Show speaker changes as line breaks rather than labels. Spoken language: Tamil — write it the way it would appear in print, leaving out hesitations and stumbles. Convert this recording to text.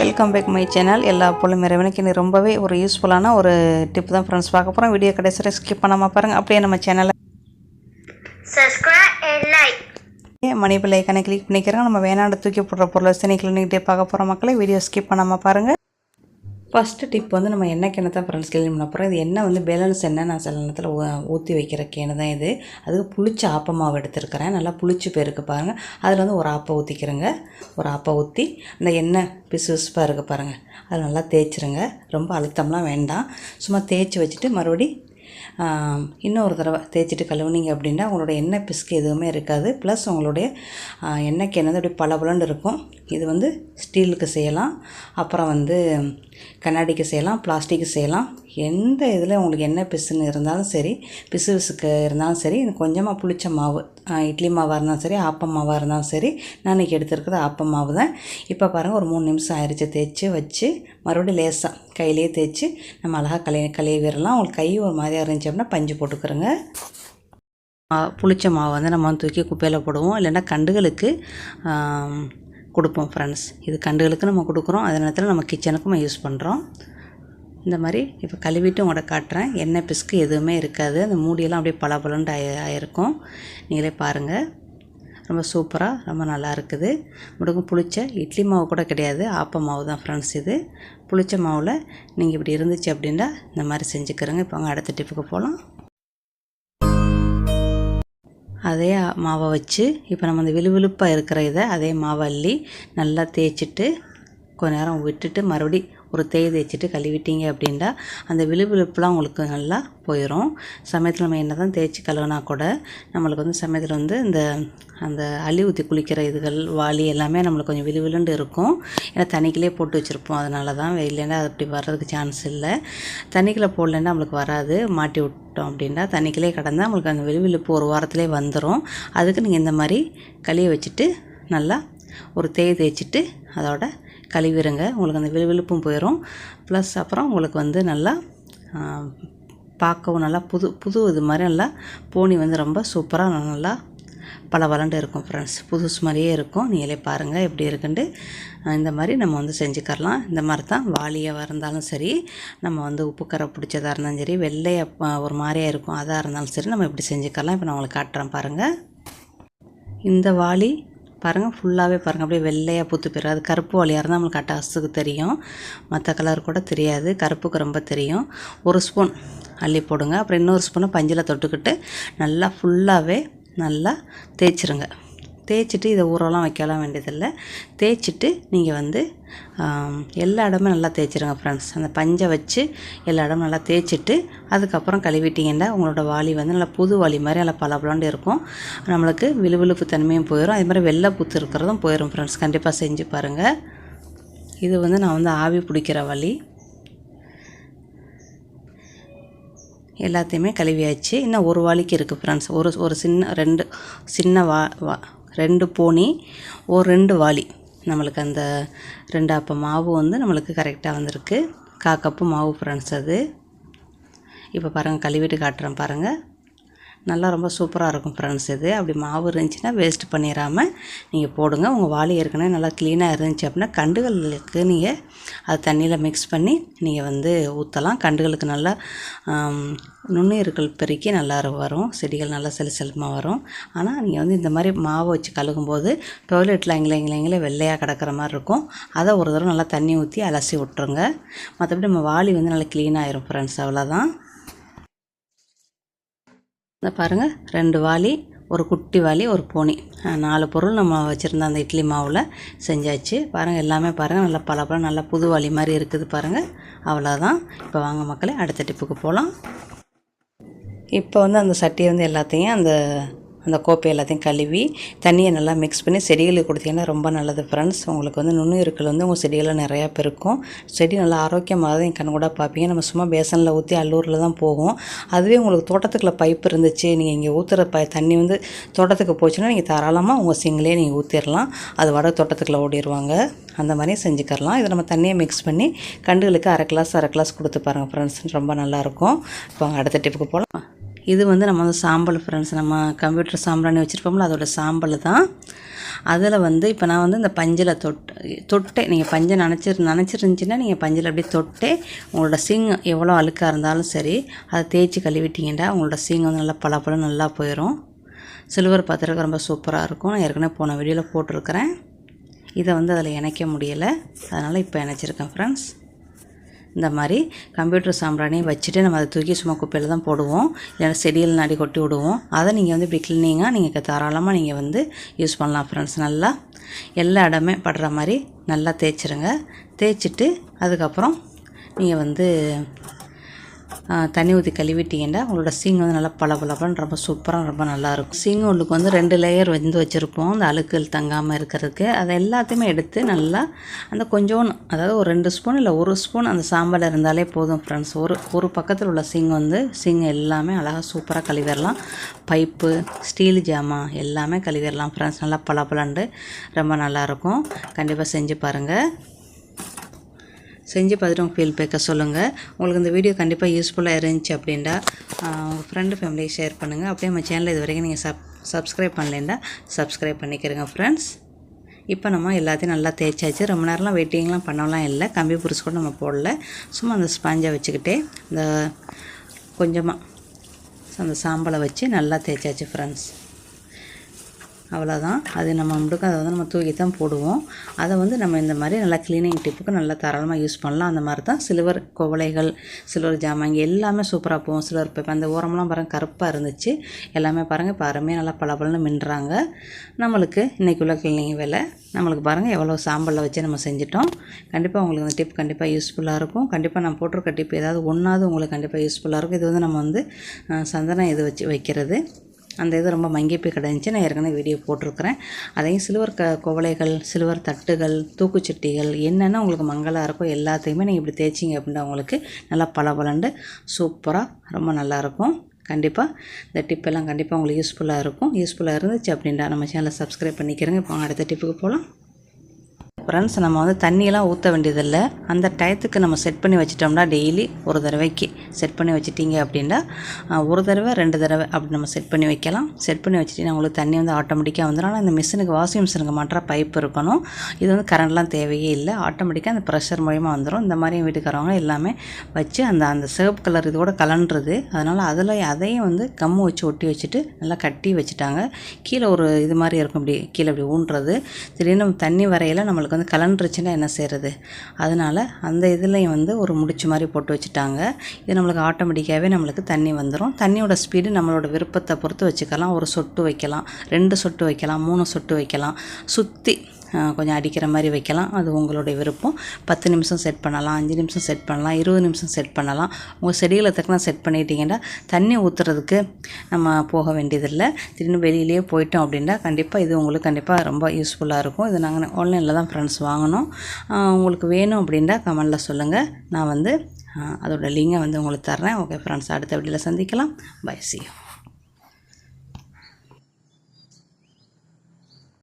Welcome back my channel. எல்லா போலும் இறைவனுக்கு இன்னைக்கு ரொம்பவே ஒரு யூஸ்ஃபுல்லான ஒரு டிப் தான் ஃப்ரெண்ட்ஸ் பார்க்க போகிறோம். வீடியோ கடைசி ஸ்கிப் பண்ணாமல் பாருங்கள். அப்படியே நம்ம சேனலை
சப்ஸ்கிரைப் அண்ட் லைக்
மணி பில் ஐக்கானை கிளிக் பண்ணிக்கிறோம். நம்ம வேணாண்டு தூக்கி போடுற பொருளை சனி கிளினிக்கிட்டே பார்க்க போகிற மக்களை வீடியோ ஸ்கிப் பண்ணாமல் பாருங்கள். ஃபஸ்ட்டு டிப் வந்து நம்ம எண்ணெய் கேனை தான் ஃப்ரெண்ட்ஸ் க்ளீன் பண்ண போகிறோம். இது எண்ணெய் வந்து பேலன்ஸ் எண்ணெய் நான் சில நேரத்தில் ஊற்றி வைக்கிற கேனு தான் இது. அதுக்கு புளிச்ச ஆப்பமாவு எடுத்துருக்கிறேன். நல்லா புளிச்சு போயிருக்கு பாருங்கள். அதில் வந்து ஒரு ஆப்பை ஊற்றிக்கிறேங்க. ஒரு ஆப்பை ஊற்றி அந்த எண்ணெய் பிசு பிசுப்பாக இருக்குது பாருங்கள், அதை நல்லா தேய்ச்சிருங்க. ரொம்ப அழுத்தம்லாம் வேண்டாம். சும்மா தேய்ச்சி வச்சுட்டு மறுபடி இன்னொரு தடவை தேய்ச்சிட்டு கழுவுனீங்க அப்படின்னா உங்களோட எண்ணெய் பிசுக்கு எதுவுமே இருக்காது. ப்ளஸ் உங்களுடைய எண்ணெய் கேன் வந்து அப்படி பளபளன்னு இருக்கும். இது வந்து ஸ்டீலுக்கு செய்யலாம், அப்புறம் வந்து கண்ணாடிக்கு செய்யலாம், பிளாஸ்டிக்கு செய்யலாம். எந்த இதில் உங்களுக்கு எண்ணெய் பிசுன்னு இருந்தாலும் சரி, பிசு பிசுக்கு இருந்தாலும் சரி, இது கொஞ்சமாக புளிச்ச மாவு, இட்லி மாவாக இருந்தாலும் சரி, ஆப்பம் மாவாக இருந்தாலும் சரி, நான் இன்றைக்கி எடுத்துருக்கிறது ஆப்பம் மாவு தான். இப்போ பாருங்கள், ஒரு 3 நிமிஷம் ஆயிடுச்சு தேய்ச்சி வச்சு. மறுபடியும் லேசாக கையிலே தேய்ச்சி நம்ம அழகாக கழுவி விடலாம். உங்களுக்கு கை ஒரு மாதிரியாக இருந்துச்சு அப்படின்னா பஞ்சு போட்டுக்கிறோங்க. புளிச்ச மாவு வந்து நம்ம தூக்கி குப்பையில் போடுவோம், இல்லைன்னா கண்டுகளுக்கு கொடுப்போம் ஃப்ரெண்ட்ஸ். இது கண்டுகளுக்கு நம்ம கொடுக்குறோம், அதே நேரத்தில் நம்ம கிச்சனுக்கும் நம்ம யூஸ் பண்ணுறோம். இந்த மாதிரி இப்போ கழுவிட்டு உங்களோட காட்டுறேன். எண்ணெய் பிசுக்கு எதுவுமே இருக்காது. அந்த மூடியெல்லாம் அப்படியே பளபளன்னு ஆயிருக்கும். நீங்களே பாருங்கள், ரொம்ப சூப்பராக ரொம்ப நல்லா இருக்குது. முடுக்கும் புளிச்ச இட்லி மாவு கூட கிடையாது, ஆப்ப மாவு தான் ஃப்ரெண்ட்ஸ். இது புளிச்ச மாவில் நீங்கள் இப்படி இருந்துச்சு அப்படின்னா இந்த மாதிரி செஞ்சுக்கிறோங்க. இப்போ அவங்க அடுத்த டிப்புக்கு போகலாம். அதே மாவை வச்சு இப்போ நம்ம அந்த விழுவிழுப்பாக இருக்கிற இதை அதே மாவை அள்ளி நல்லா தேய்ச்சிட்டு கொஞ்ச நேரம் விட்டுட்டு மறுபடி ஒரு தேய்ச்சிட்டு கழுவிட்டீங்க அப்படின்னா அந்த விழுவிழுப்புலாம் உங்களுக்கு நல்லா போயிடும். சமயத்தில் நம்ம என்ன தான் தேய்ச்சி கழுவினா கூட நம்மளுக்கு வந்து சமயத்தில் வந்து அந்த அள்ளி ஊற்றி குளிக்கிற இதுகள் வாளி எல்லாமே நம்மளுக்கு கொஞ்சம் விழுவிழுண்டு இருக்கும். ஏன்னா தண்ணிக்கிலே போட்டு வச்சுருப்போம், அதனால தான். இல்லைன்னா அது அப்படி வர்றதுக்கு சான்ஸ் இல்லை. தண்ணிக்குள்ளே போடலைன்னா நம்மளுக்கு வராது. மாட்டி விட்டோம் அப்படின்னா தண்ணிக்கிலே கடந்தால் நம்மளுக்கு அந்த விழுவிழுப்பு ஒரு வாரத்திலே வந்துடும். அதுக்கு நீங்கள் இந்த மாதிரி கழுவி வச்சுட்டு நல்லா ஒரு தேய்ச்சிட்டு அதோட கழுவிடுங்க. உங்களுக்கு அந்த விழுவிழுப்பும் போயிடும். ப்ளஸ் அப்புறம் உங்களுக்கு வந்து நல்லா பார்க்கவும் நல்லா புது இது மாதிரி நல்லா போனி வந்து ரொம்ப சூப்பராக நல்லா பளபளண்டு இருக்கும் ஃப்ரெண்ட்ஸ். புதுசு மாதிரியே இருக்கும். நீங்களே பாருங்கள் எப்படி இருக்குன்ட்டு. இந்த மாதிரி நம்ம வந்து செஞ்சுக்கலாம். இந்த மாதிரி தான் வாளியாக இருந்தாலும் சரி, நம்ம வந்து உப்பு கரை பிடிச்சதாக இருந்தாலும் சரி, வெள்ளையாக ஒரு மாதிரியாக இருக்கும் அதாக இருந்தாலும் சரி, நம்ம இப்படி செஞ்சுக்கலாம். இப்போ நான் உங்களுக்கு காட்டுறேன் பாருங்கள். இந்த வாளி பாருங்கள், ஃபுல்லாகவே பாருங்கள் அப்படியே வெள்ளையாக பூத்து போயிடும். அது கருப்பு வாளியாக இருந்தால் நம்மளுக்கு அட்டாசுக்கு தெரியும், மற்ற கலர் கூட தெரியாது, கருப்புக்கு ரொம்ப தெரியும். ஒரு ஸ்பூன் அள்ளி போடுங்க. அப்புறம் இன்னொரு ஸ்பூனை பஞ்சில் தொட்டுக்கிட்டு நல்லா ஃபுல்லாகவே நல்லா தேய்ச்சிருங்க. தேய்ச்சிட்டு இதை ஊரெல்லாம் வைக்கலாம் வேண்டியதில்லை. தேய்ச்சிட்டு நீங்கள் வந்து எல்லா இடமும் நல்லா தேய்ச்சிருங்க ஃப்ரெண்ட்ஸ். அந்த பஞ்சை வச்சு எல்லா இடமும் நல்லா தேய்ச்சிட்டு அதுக்கப்புறம் கழுவிட்டிங்கன்னா உங்களோட வாளி வந்து நல்லா புது வாளி மாதிரி நல்லா பளபளன்னு இருக்கும். நம்மளுக்கு விழுவிழுப்பு தன்மையும் போயிடும். அதே மாதிரி வெள்ளை பூத்து இருக்கிறதும் போயிடும் ஃப்ரெண்ட்ஸ். கண்டிப்பாக செஞ்சு பாருங்கள். இது வந்து நான் வந்து ஆவி பிடிக்கிற வாளி. எல்லாத்தையுமே கழுவியாச்சு. இன்னும் ஒரு வாளிக்கு இருக்குது ஃப்ரெண்ட்ஸ். ஒரு சின்ன 2 போனி, ஒரு 2 வாளி. நம்மளுக்கு அந்த 2 ஆப்ப மாவு வந்து நம்மளுக்கு கரெக்டாக வந்திருக்கு. 1/4 கப்பு மாவு ஃப்ரெண்ட்ஸ் அது. இப்போ பாருங்கள், கழுவிட்டு காட்டுறேன் பாருங்கள். நல்லா ரொம்ப சூப்பராக இருக்கும் ஃப்ரெண்ட்ஸ். இது அப்படி மாவு இருந்துச்சுன்னா வேஸ்ட் பண்ணிடாமல் நீங்கள் போடுங்க. உங்கள் வாளி ஏற்கனவே நல்லா க்ளீனாக இருந்துச்சு அப்படின்னா கண்டுகளுக்கு நீங்கள் அது தண்ணியில் மிக்ஸ் பண்ணி நீங்கள் வந்து ஊற்றலாம். கண்டுகளுக்கு நல்லா நுண்ணுயிர்கள் பெருக்கி நல்லா வரும், செடிகள் நல்லா செலுமா வரும். ஆனால் நீங்கள் வந்து இந்த மாதிரி மாவை வச்சு கழுகும்போது டாய்லெட்டில் எங்களை வெள்ளையாக கிடக்கிற மாதிரி இருக்கும். அதை ஒரு தடவை நல்லா தண்ணி ஊற்றி அலசி விட்ருங்க. மற்றபடி நம்ம வாளி வந்து நல்லா க்ளீனாகிடும் ஃப்ரெண்ட்ஸ். அவ்வளோதான். இந்த பாருங்கள், 2 வாளி, ஒரு குட்டி வாளி, ஒரு போனி, 4 பொருள் நம்ம வச்சுருந்த அந்த இட்லி மாவில் செஞ்சாச்சு. பாருங்கள், எல்லாமே பாருங்கள் நல்லா பளபளன்னு நல்லா புது வாளி மாதிரி இருக்குது பாருங்கள். அவ்வளோதான். இப்போ வாங்க மக்களே, அடுத்த டிப்புக்கு போகலாம். இப்போ வந்து அந்த சட்டியை வந்து எல்லாத்தையும் அந்த கோப்பை எல்லாத்தையும் கழுவி தண்ணியை நல்லா மிக்ஸ் பண்ணி செடிகளுக்கு கொடுத்தீங்கன்னா ரொம்ப நல்லது ஃப்ரெண்ட்ஸ். உங்களுக்கு வந்து நுண்ணுயிர்கள் வந்து உங்கள் செடிகளில் நிறையா பெருக்கும். செடி நல்லா ஆரோக்கியமாக தான் என் கண் கூட பார்ப்பீங்க. நம்ம சும்மா பேசனில் ஊற்றி அல்லூரில் தான் போகும். அதுவே உங்களுக்கு தோட்டத்துக்குள்ள பைப் இருந்துச்சு, நீங்கள் இங்கே ஊற்றுற தண்ணி வந்து தோட்டத்துக்கு போச்சுன்னா நீங்கள் தாராளமாக உங்கள் சிங்கிலே நீங்கள் ஊற்றிடலாம். அது வட தோட்டத்துக்குள்ளே ஓடிடுவாங்க. அந்த மாதிரியும் செஞ்சுக்கலாம். இதை நம்ம தண்ணியை மிக்ஸ் பண்ணி கண்டுகளுக்கு அரை கிளாஸ் கொடுத்து பாருங்கள் ஃப்ரெண்ட்ஸ். ரொம்ப நல்லாயிருக்கும். இப்போ அடுத்த டிப்புக்கு போகலாம். இது வந்து நம்ம வந்து சாம்பல் ஃப்ரெண்ட்ஸ், நம்ம கம்ப்யூட்டர் சாம்பிராணி வச்சுருப்போம்ல அதோட சாம்பல் தான். அதில் வந்து இப்போ நான் வந்து இந்த பஞ்சில் தொட்டே நீங்கள் பஞ்சை நினச்சிருந்துச்சின்னா நீங்கள் பஞ்சில் அப்படியே தொட்டே உங்களோட சிங் எவ்வளோ அழுக்காக இருந்தாலும் சரி அதை தேய்ச்சி கழுவிட்டிங்கன்னா உங்களோட சிங் வந்து நல்லா பளபளன்னு நல்லா போயிடும். சில்வர் பாத்திரத்துக்கு ரொம்ப சூப்பராக இருக்கும். நான் ஏற்கனவே போன வீடியோவில் போட்டிருக்கிறேன். இதை வந்து அதில் இணைக்க முடியலை, அதனால் இப்போ இணைச்சிருக்கேன் ஃப்ரெண்ட்ஸ். இந்த மாதிரி கம்ப்யூட்டர் சாம்பிராணி வச்சுட்டு நம்ம அதை தூக்கி சும்மா குப்பையில் தான் போடுவோம், இல்லைன்னா செடியில் நாடி கொட்டி விடுவோம். அதை நீங்கள் வந்து இப்படி க்ளீனிங்காக நீங்கள் தாராளமாக நீங்கள் வந்து யூஸ் பண்ணலாம் ஃப்ரெண்ட்ஸ். நல்லா எல்லா இடமே படுற மாதிரி நல்லா தேய்ச்சிருங்க. தேய்ச்சிட்டு அதுக்கப்புறம் நீங்கள் வந்து தண்ணி ஊற்றி கழுவிட்டிங்கன்னா உங்களோட சிங் வந்து நல்லா பளபளன்னு ரொம்ப சூப்பராக ரொம்ப நல்லாயிருக்கும். சிங் உள்ளுக்கு வந்து 2 லேயர் வந்து வச்சுருப்போம் அந்த அழுக்குகள் தங்காமல் இருக்கிறதுக்கு. அதை எல்லாத்தையுமே எடுத்து நல்லா அந்த கொஞ்சோன்னு, அதாவது ஒரு 2 ஸ்பூன் இல்லை 1 ஸ்பூன் அந்த சாம்பல் இருந்தாலே போதும் ஃப்ரெண்ட்ஸ். ஒரு பக்கத்தில் உள்ள சிங் எல்லாமே அழகாக சூப்பராக கழுவிடலாம். பைப்பு, ஸ்டீல் ஜாமான் எல்லாமே கழுவிடலாம் ஃப்ரெண்ட்ஸ். நல்லா பளபளண்டு ரொம்ப நல்லாயிருக்கும். கண்டிப்பாக செஞ்சு பாருங்கள். செஞ்சு பார்த்துட்டு உங்கள் ஃபீட்பேக்கை சொல்லுங்கள். உங்களுக்கு இந்த வீடியோ கண்டிப்பாக யூஸ்ஃபுல்லாக இருந்துச்சு அப்படின்னா உங்கள் ஃப்ரெண்டு ஃபேமிலியை ஷேர் பண்ணுங்கள். அப்படியே நம்ம சேனலில் இது வரைக்கும் நீங்கள் சப்ஸ்கிரைப் பண்ணலைன்னா சப்ஸ்கிரைப் பண்ணிக்கிறங்க ஃப்ரெண்ட்ஸ். இப்போ நம்ம எல்லாத்தையும் நல்லா தேய்ச்சாச்சு. ரொம்ப நேரம்லாம் வெயிட்டிங்லாம் பண்ணலாம் இல்லை, கம்பி புரிச்சு கூட நம்ம போடல. சும்மா அந்த ஸ்பாஞ்சை வச்சுக்கிட்டே இந்த கொஞ்சமாக அந்த சாம்பலை வச்சு நல்லா தேய்ச்சாச்சு ஃப்ரெண்ட்ஸ். அவ்வளோதான். அது நம்ம முடுக்க அதை வந்து நம்ம தூக்கி தான் போடுவோம். அதை வந்து நம்ம இந்த மாதிரி நல்லா க்ளீனிங் டிப்புக்கு நல்லா தாராளமாக யூஸ் பண்ணலாம். அந்த மாதிரி தான் சில்வர் குவளைகள், சில்வர் ஜாமான் எல்லாமே சூப்பராக போகும். சில்வர் பைப் அந்த ஓரமெல்லாம் பாருங்கள் கருப்பாக இருந்துச்சு, எல்லாமே பாருங்கள் இப்போ அருமையாக நல்லா பளபளன்னு மின்னுறாங்க. நம்மளுக்கு இன்றைக்கி உள்ள க்ளீனிங் வேலை நம்மளுக்கு பாருங்கள் எவ்வளோ சாம்பலில் வச்சு நம்ம செஞ்சிட்டோம். கண்டிப்பாக உங்களுக்கு இந்த டிப் கண்டிப்பாக யூஸ்ஃபுல்லாக இருக்கும். கண்டிப்பாக நான் போட்டிருக்க டிப் ஏதாவது ஒன்றாவது உங்களுக்கு கண்டிப்பாக யூஸ்ஃபுல்லாக இருக்கும். இது வந்து நம்ம வந்து சந்தனம் இது வச்சு வைக்கிறது, அந்த இது ரொம்ப மங்கி போய் கிடந்துச்சு. நான் ஏற்கனவே வீடியோ போட்டிருக்கிறேன். அதையும் சில்வர் குவளைகள், சில்வர் தட்டுகள், தூக்குச்சட்டிகள் என்னென்ன உங்களுக்கு மங்கலாக இருக்கோ எல்லாத்தையுமே நீங்கள் இப்படி தேய்ச்சிங்க அப்படின்னா உங்களுக்கு நல்லா பளபளண்டு சூப்பராக ரொம்ப நல்லாயிருக்கும். கண்டிப்பாக இந்த டிப்பெல்லாம் கண்டிப்பாக உங்களுக்கு யூஸ்ஃபுல்லாக இருக்கும். யூஸ்ஃபுல்லாக இருந்துச்சு அப்படின்னா நம்ம சேனலை சப்ஸ்கிரைப் பண்ணிக்கிறேங்க. இப்போ அடுத்த டிப்புக்கு போகலாம் ஃப்ரெண்ட்ஸ். நம்ம வந்து தண்ணியெல்லாம் ஊற்ற வேண்டியதில்லை. அந்த டயத்துக்கு நம்ம செட் பண்ணி வச்சிட்டோம்னா டெய்லி ஒரு தடவைக்கு செட் பண்ணி வச்சிட்டிங்க அப்படின்னா 1 தடவை 2 தடவை அப்படி நம்ம செட் பண்ணி வைக்கலாம். செட் பண்ணி வச்சுட்டிங்கன்னா உங்களுக்கு தண்ணி வந்து ஆட்டோமேட்டிக்காக வந்துடும். ஆனால் இந்த மிஷினுக்கு வாஷிங் மிஷினுக்கு மாற்றம் பைப் இருக்கணும். இது வந்து கரண்ட்லாம் தேவையே இல்லை, ஆட்டோமேட்டிக்காக அந்த ப்ரெஷர் மூலிமா வந்துடும். இந்த மாதிரி வீட்டுக்காரவங்க எல்லாமே வச்சு அந்த சிவப்பு கலர் இதோட கலன்றது, அதனால் அதையும் வந்து கம்மு வச்சு ஒட்டி வச்சுட்டு நல்லா கட்டி வச்சுட்டாங்க. கீழே ஒரு இது மாதிரி இருக்கும், இப்படி கீழே இப்படி ஊன்றது. திடீர்னு தண்ணி வரையில் நம்மளுக்கு வந்து கலண்டுருச்சுன்னா என்ன செய்கிறது, அதனால் அந்த இதுலேயும் வந்து ஒரு முடிச்சு மாதிரி போட்டு வச்சுட்டாங்க. இது நம்மளுக்கு ஆட்டோமேட்டிக்காகவே நம்மளுக்கு தண்ணி வந்துடும். தண்ணியோட ஸ்பீடு நம்மளோட விருப்பத்தை பொறுத்து வச்சுக்கலாம். 1 சொட்டு வைக்கலாம், 2 சொட்டு வைக்கலாம், 3 சொட்டு வைக்கலாம், சுற்றி கொஞ்சம் அடிக்கிற மாதிரி வைக்கலாம். அது உங்களுடைய விருப்பம். 10 நிமிஷம் செட் பண்ணலாம், 5 நிமிஷம் செட் பண்ணலாம், 20 நிமிஷம் செட் பண்ணலாம். உங்கள் செடிகளை தக்கன செட் பண்ணிட்டீங்கன்னா தண்ணி ஊற்றுறதுக்கு நம்ம போக வேண்டியதில்லை. திடீர்னு வெளியிலேயே போயிட்டோம் அப்படின்னா கண்டிப்பாக இது உங்களுக்கு கண்டிப்பாக ரொம்ப யூஸ்ஃபுல்லாக இருக்கும். இது நாங்கள் ஆன்லைனில் தான் ஃப்ரெண்ட்ஸ் வாங்கினோம். உங்களுக்கு வேணும் அப்படின்னா கமெண்டில் சொல்லுங்கள். நான் வந்து அதோட லிங்கை வந்து உங்களுக்கு தர்றேன். ஓகே ஃப்ரெண்ட்ஸ், அடுத்த வீடியோவில் சந்திக்கலாம். Bye, see you.